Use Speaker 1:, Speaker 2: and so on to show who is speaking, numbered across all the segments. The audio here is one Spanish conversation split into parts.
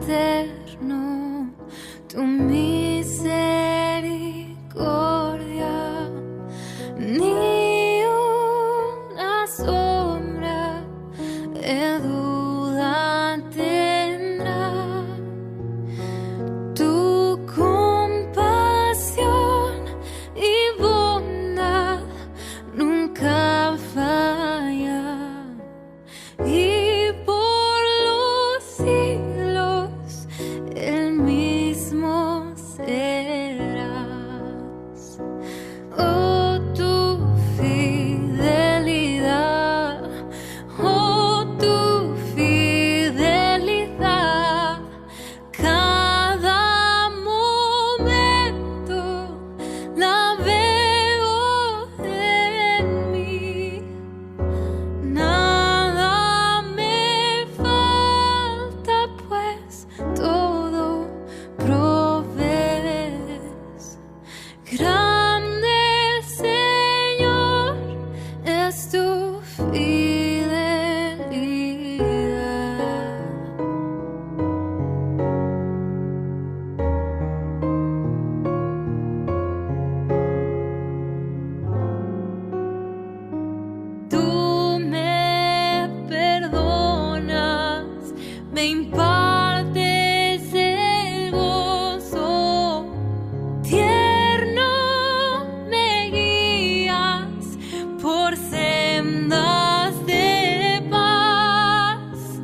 Speaker 1: eterno, tu misericordia, ni una sombra de duda tendrá. Tu compasión y bondad nunca falla, y por los siglos el mismo serás. Oh, tu fidelidad, oh, tu fidelidad, cada momento la veo en mí. Nada me falta, pues todo provees. Grande, Señor, es tu fidelidad. Tú me perdonas, me impartes el gozo, tierno me guías por sendas de paz.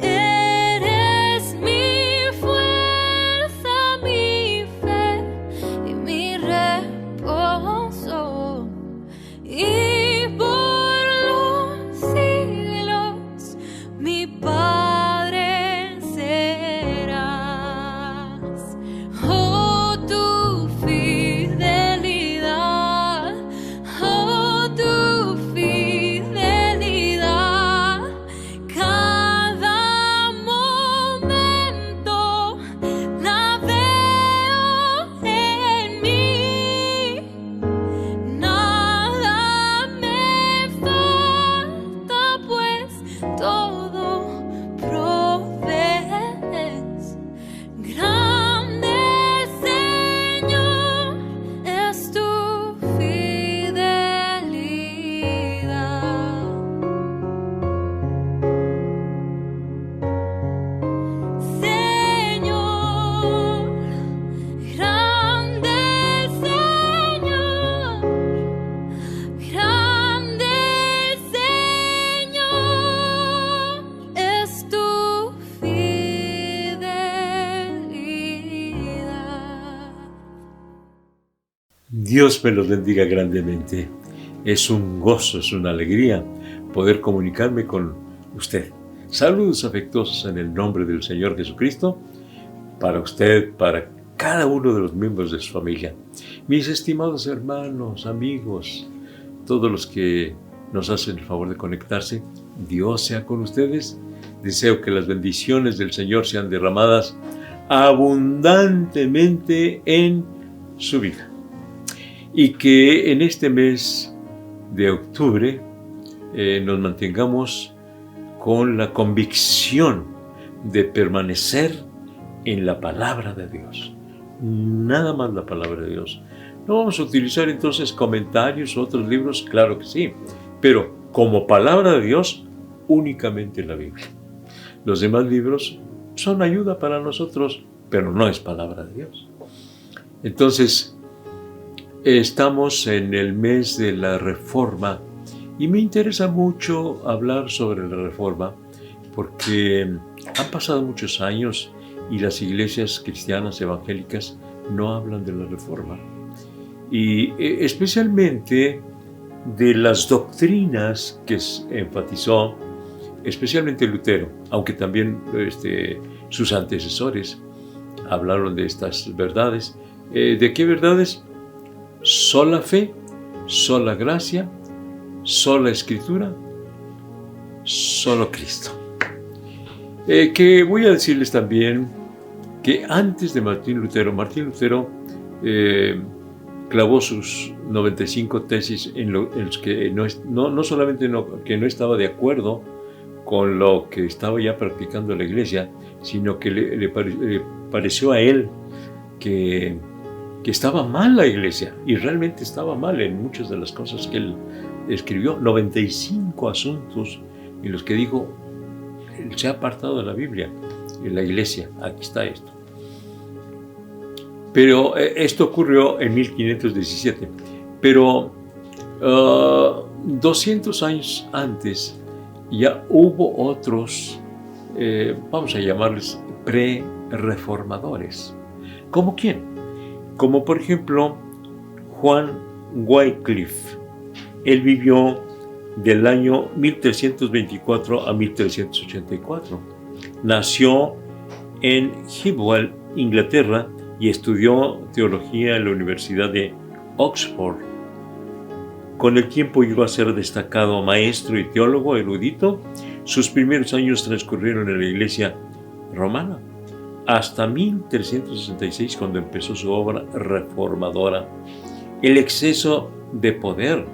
Speaker 1: Eres mi fuerza, mi fe y mi reposo, y por los siglos mi Padre serás. Oh, tu fidelidad, oh, tu fidelidad, cada momento la veo en mí. Nada me falta, pues todo provees. Grande, Señor, es tu fidelidad. Señor, grande Señor, grande Señor, es tu fidelidad.
Speaker 2: Dios me los bendiga grandemente. Es un gozo, es una alegría poder comunicarme con usted. Saludos afectuosos en el nombre del Señor Jesucristo, para usted, para cada uno de los miembros de su familia. Mis estimados hermanos, amigos, todos los que nos hacen el favor de conectarse, Dios sea con ustedes. Deseo que las bendiciones del Señor sean derramadas abundantemente en su vida. Y que en este mes de octubre nos mantengamos con la convicción de permanecer en la palabra de Dios. Nada más la palabra de Dios. No vamos a utilizar entonces comentarios o otros libros, claro que sí, pero como palabra de Dios, únicamente la Biblia. Los demás libros son ayuda para nosotros, pero no es palabra de Dios. Entonces, estamos en el mes de la Reforma y me interesa mucho hablar sobre la Reforma porque han pasado muchos años y las iglesias cristianas evangélicas no hablan de la Reforma, y especialmente de las doctrinas que enfatizó especialmente Lutero, aunque también sus antecesores hablaron de estas verdades. ¿De qué verdades? Sola fe, sola gracia, sola escritura, solo Cristo. Que voy a decirles también que antes de Martín Lutero clavó sus 95 tesis en los que no solamente que no estaba de acuerdo con lo que estaba ya practicando la iglesia, sino que le pareció a él que estaba mal la iglesia, y realmente estaba mal en muchas de las cosas que él escribió. 95 asuntos en los que dijo, él se ha apartado de la Biblia, en la iglesia, aquí está esto. Pero esto ocurrió en 1517, pero 200 años antes ya hubo otros, vamos a llamarles pre-reformadores. ¿Cómo quién? Como por ejemplo Juan Wycliffe. Él vivió del año 1324 a 1384. Nació en Hibwell, Inglaterra, y estudió teología en la Universidad de Oxford. Con el tiempo llegó a ser destacado maestro y teólogo erudito. Sus primeros años transcurrieron en la iglesia romana, hasta 1366, cuando empezó su obra reformadora. El exceso de poder,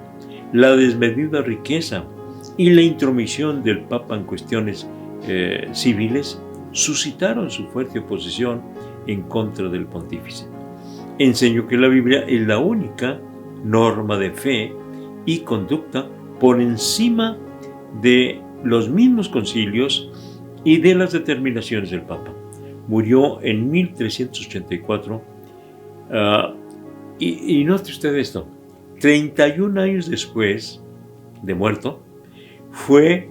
Speaker 2: la desmedida riqueza y la intromisión del Papa en cuestiones civiles suscitaron su fuerte oposición en contra del pontífice. Enseñó que la Biblia es la única norma de fe y conducta por encima de los mismos concilios y de las determinaciones del Papa. Murió en 1384 y note usted esto, 31 años después de muerto, fue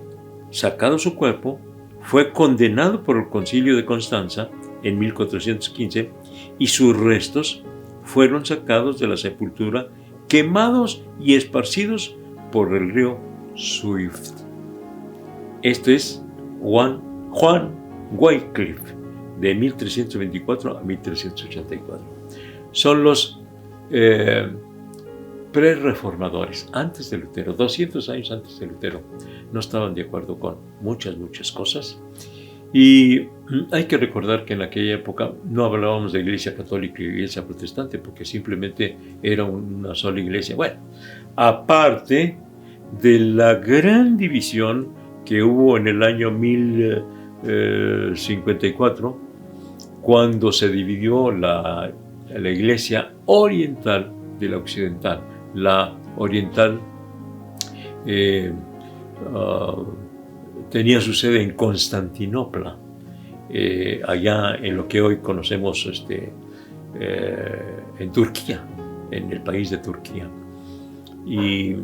Speaker 2: sacado su cuerpo, fue condenado por el concilio de Constanza en 1415 y sus restos fueron sacados de la sepultura, quemados y esparcidos por el río Swift. Esto es Juan Wycliffe, de 1324 a 1384. Son los pre-reformadores, antes de Lutero, 200 años antes de Lutero. No estaban de acuerdo con muchas cosas. Y hay que recordar que en aquella época no hablábamos de iglesia católica y iglesia protestante, porque simplemente era una sola iglesia. Bueno, aparte de la gran división que hubo en el año 1054, cuando se dividió la iglesia oriental de la occidental. La oriental tenía su sede en Constantinopla, allá en lo que hoy conocemos en Turquía, en el país de Turquía. Y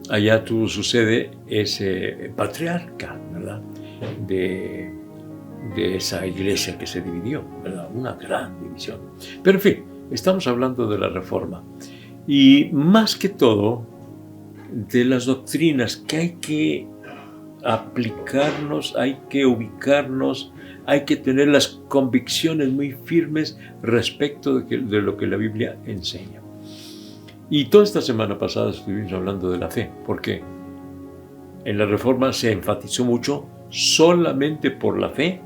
Speaker 2: allá tuvo su sede ese patriarca, ¿verdad?, de esa iglesia que se dividió, ¿verdad? Una gran división. Pero en fin, estamos hablando de la Reforma. Y más que todo, de las doctrinas que hay que aplicarnos, hay que ubicarnos, hay que tener las convicciones muy firmes respecto de lo que la Biblia enseña. Y toda esta semana pasada estuvimos hablando de la fe, porque en la Reforma se enfatizó mucho, solamente por la fe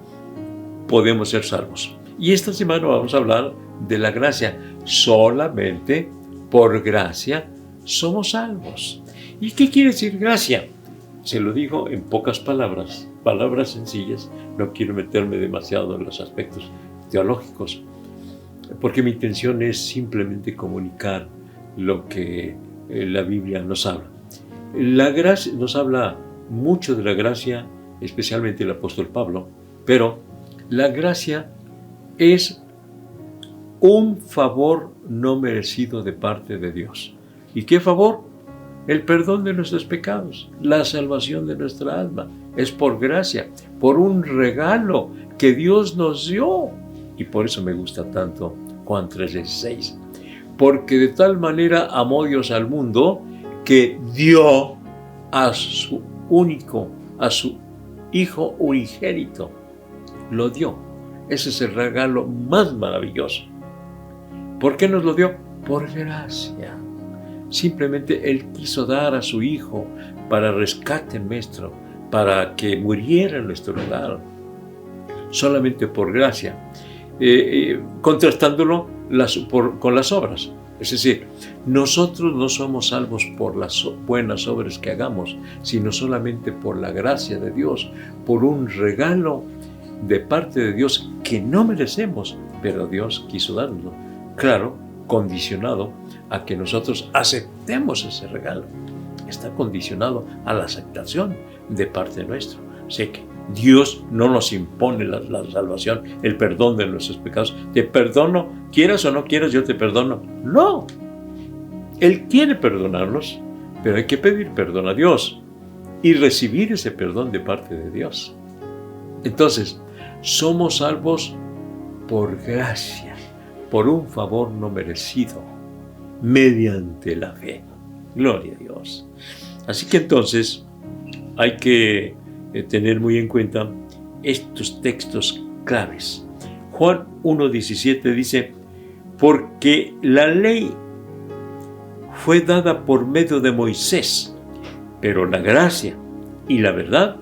Speaker 2: podemos ser salvos. Y esta semana vamos a hablar de la gracia, solamente por gracia somos salvos. ¿Y qué quiere decir gracia? Se lo digo en pocas palabras, palabras sencillas. No quiero meterme demasiado en los aspectos teológicos, porque mi intención es simplemente comunicar lo que la Biblia nos habla. La gracia, nos habla mucho de la gracia, especialmente el apóstol Pablo, pero la gracia es un favor no merecido de parte de Dios. ¿Y qué favor? El perdón de nuestros pecados, la salvación de nuestra alma. Es por gracia, por un regalo que Dios nos dio. Y por eso me gusta tanto Juan 3:16. Porque de tal manera amó Dios al mundo que dio a su Hijo unigénito. Lo dio. Ese es el regalo más maravilloso. ¿Por qué nos lo dio? Por gracia. Simplemente Él quiso dar a su Hijo para rescate nuestro, para que muriera en nuestro lugar. Solamente por gracia. Contrastándolo con las obras. Es decir, nosotros no somos salvos por las buenas obras que hagamos, sino solamente por la gracia de Dios, por un regalo de parte de Dios que no merecemos, pero Dios quiso darnos. Claro, condicionado a que nosotros aceptemos ese regalo. Está condicionado a la aceptación de parte nuestra. Sé que Dios no nos impone la salvación, el perdón de nuestros pecados. Te perdono, quieras o no quieras, yo te perdono. No. Él quiere perdonarnos, pero hay que pedir perdón a Dios y recibir ese perdón de parte de Dios. Entonces, somos salvos por gracia, por un favor no merecido, mediante la fe. Gloria a Dios. Así que entonces hay que tener muy en cuenta estos textos claves. Juan 1:17 dice: porque la ley fue dada por medio de Moisés, pero la gracia y la verdad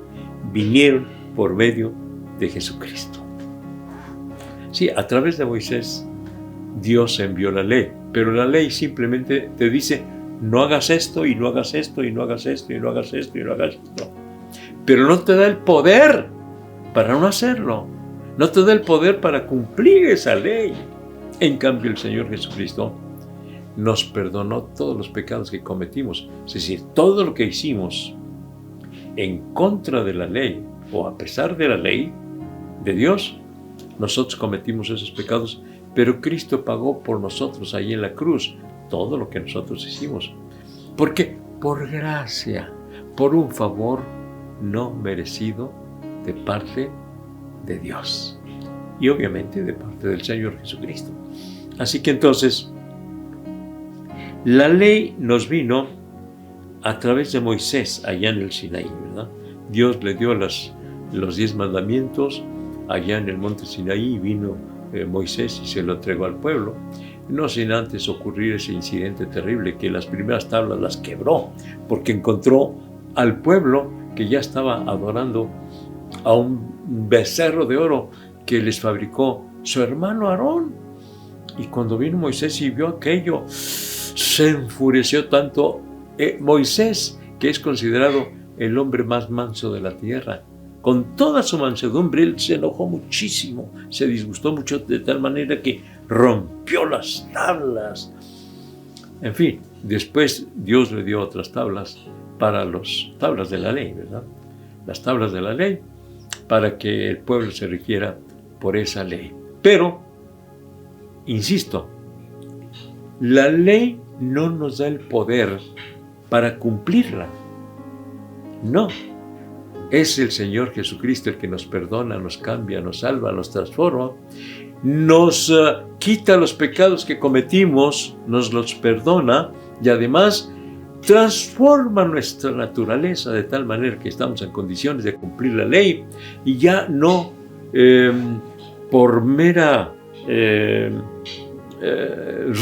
Speaker 2: vinieron por medio de Jesucristo. Sí, a través de Moisés Dios envió la ley, pero la ley simplemente te dice: no hagas esto, y no hagas esto, y no hagas esto, y no hagas esto, y no hagas esto. Pero no te da el poder para no hacerlo. No te da el poder para cumplir esa ley. En cambio, el Señor Jesucristo nos perdonó todos los pecados que cometimos. Es decir, todo lo que hicimos en contra de la ley o a pesar de la ley de Dios, nosotros cometimos esos pecados, pero Cristo pagó por nosotros ahí en la cruz todo lo que nosotros hicimos. ¿Por qué? Por gracia, por un favor no merecido de parte de Dios y obviamente de parte del Señor Jesucristo. Así que entonces, la ley nos vino a través de Moisés allá en el Sinaí, ¿verdad? Dios le dio los 10 mandamientos allá en el monte Sinaí, y vino Moisés y se lo entregó al pueblo, no sin antes ocurrir ese incidente terrible que las primeras tablas las quebró, porque encontró al pueblo que ya estaba adorando a un becerro de oro que les fabricó su hermano Aarón. Y cuando vino Moisés y vio aquello, se enfureció tanto. Moisés, que es considerado el hombre más manso de la tierra, con toda su mansedumbre, él se enojó muchísimo, se disgustó mucho, de tal manera que rompió las tablas. En fin, después Dios le dio otras tablas para las tablas de la ley, ¿verdad? Las tablas de la ley, para que el pueblo se rigiera por esa ley. Pero, insisto, la ley no nos da el poder para cumplirla. No. Es el Señor Jesucristo el que nos perdona, nos cambia, nos salva, nos transforma, nos quita los pecados que cometimos, nos los perdona y además transforma nuestra naturaleza de tal manera que estamos en condiciones de cumplir la ley y ya no por mera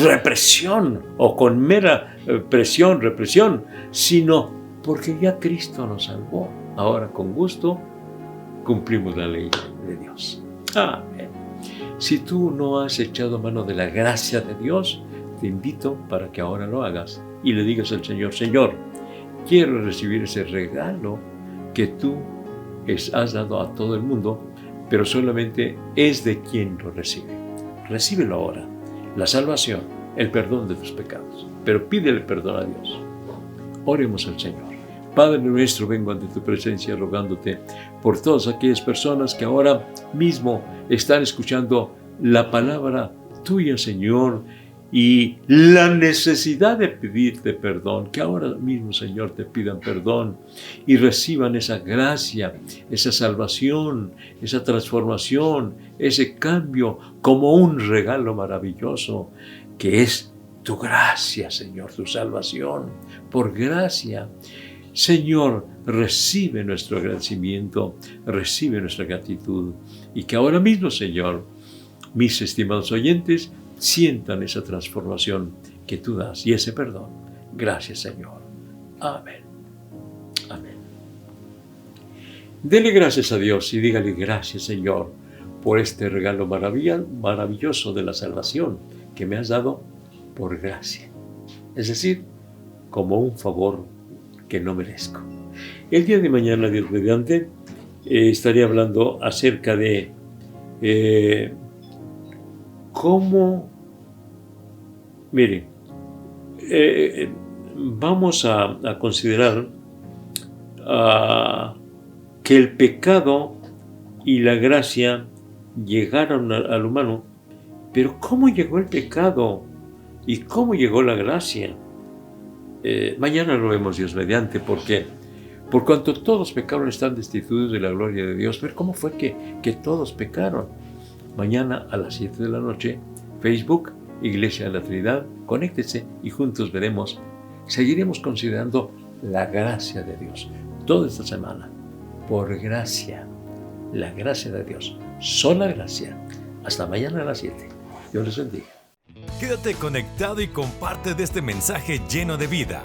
Speaker 2: represión o con mera represión, sino porque ya Cristo nos salvó. Ahora con gusto cumplimos la ley de Dios. Amén. Si tú no has echado mano de la gracia de Dios, te invito para que ahora lo hagas y le digas al Señor: Señor, quiero recibir ese regalo que tú has dado a todo el mundo, pero solamente es de quien lo recibe. Recíbelo ahora, la salvación, el perdón de tus pecados, pero pídele perdón a Dios. Oremos al Señor. Padre nuestro, vengo ante tu presencia rogándote por todas aquellas personas que ahora mismo están escuchando la palabra tuya, Señor, y la necesidad de pedirte perdón, que ahora mismo, Señor, te pidan perdón y reciban esa gracia, esa salvación, esa transformación, ese cambio como un regalo maravilloso que es tu gracia, Señor, tu salvación, por gracia. Señor, recibe nuestro agradecimiento, recibe nuestra gratitud y que ahora mismo, Señor, mis estimados oyentes sientan esa transformación que tú das y ese perdón. Gracias, Señor. Amén. Amén. Dele gracias a Dios y dígale: gracias, Señor, por este regalo maravilloso de la salvación que me has dado por gracia, es decir, como un favor que no merezco. El día de mañana, Dios mediante, estaré hablando acerca de cómo, miren, vamos a considerar que el pecado y la gracia llegaron al humano, pero ¿cómo llegó el pecado y cómo llegó la gracia? Mañana lo vemos, Dios mediante, porque por cuanto todos pecaron están destituidos de la gloria de Dios. Pero ¿cómo fue que todos pecaron? Mañana a las 7 de la noche, Facebook, Iglesia de la Trinidad, conéctese y juntos veremos, seguiremos considerando la gracia de Dios toda esta semana. Por gracia, la gracia de Dios, sola gracia. Hasta mañana a las 7. Dios les bendiga.
Speaker 3: Quédate conectado y comparte de este mensaje lleno de vida.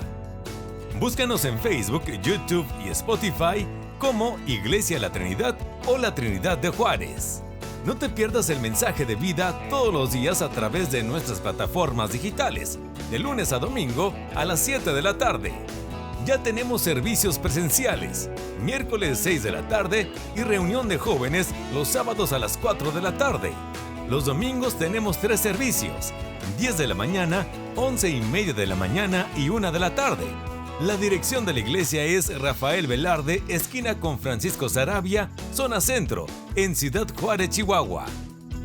Speaker 3: Búscanos en Facebook, YouTube y Spotify como Iglesia La Trinidad o La Trinidad de Juárez. No te pierdas el mensaje de vida todos los días a través de nuestras plataformas digitales, de lunes a domingo a las 7 de la tarde. Ya tenemos servicios presenciales, miércoles 6 de la tarde y reunión de jóvenes los sábados a las 4 de la tarde. Los domingos tenemos 3 servicios, 10 de la mañana, 11:30 de la mañana y 1 de la tarde. La dirección de la iglesia es Rafael Velarde, esquina con Francisco Sarabia, zona centro, en Ciudad Juárez, Chihuahua.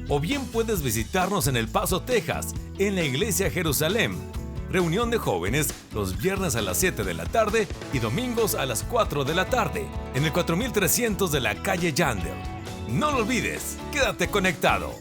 Speaker 3: O bien puedes visitarnos en El Paso, Texas, en la iglesia Jerusalén. Reunión de jóvenes los viernes a las 7 de la tarde y domingos a las 4 de la tarde, en el 4300 de la calle Yandel. No lo olvides, quédate conectado.